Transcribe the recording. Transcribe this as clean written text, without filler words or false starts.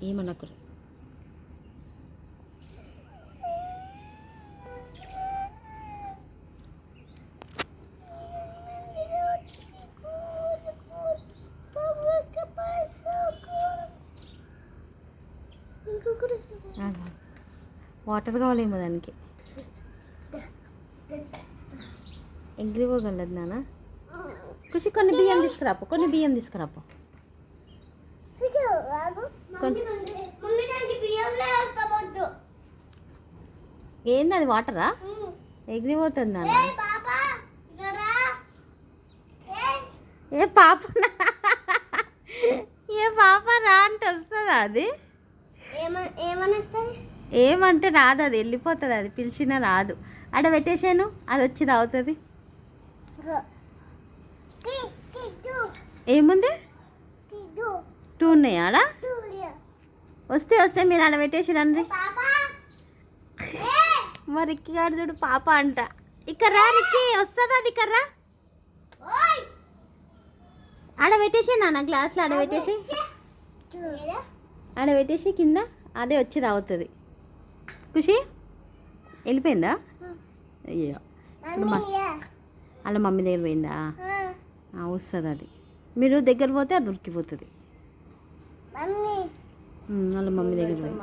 ఏమనకురు. Water కావాలేమో దానికి. ఎగిరిపోగలదు నాన్న. ఖుషి కొన్ని బియ్యం తీసుకురాపో, కొన్ని బియ్యం తీసుకురాపో. ఏంది అది వాటరా? ఎగిరిపోతుంది నాన్న. ఏ పాప ఏ పాప రా అంటే వస్తుందా అది? ఏమంటే రాదు, అది వెళ్ళిపోతుంది. అది పిలిచినా రాదు. ఆడ పెట్టేసాను, అది వచ్చి తాగుతుంది. ఏముంది? 2 ఉన్నాయి ఆడ. వస్తే మీరు ఆడ పెట్టేసి రండి. మరి రిక్కి గారు చూడు పాప అంట. ఇక్కడ రా రిక్కి, వస్తుందా అది? ఇక్కడ రా. ఆడ పెట్టేసి నాన్న, గ్లాస్లో ఆడ పెట్టేసి కింద అదే వచ్చి తాగుతుంది. ఖుషి వెళ్ళిపోయిందా? అయ్యో, అలా మమ్మీ దగ్గర పోయిందా? వస్తుంది అది. మీరు దగ్గర పోతే అది ఉరికిపోతుంది. వాళ్ళ మమ్మీ దగ్గర పోయింది.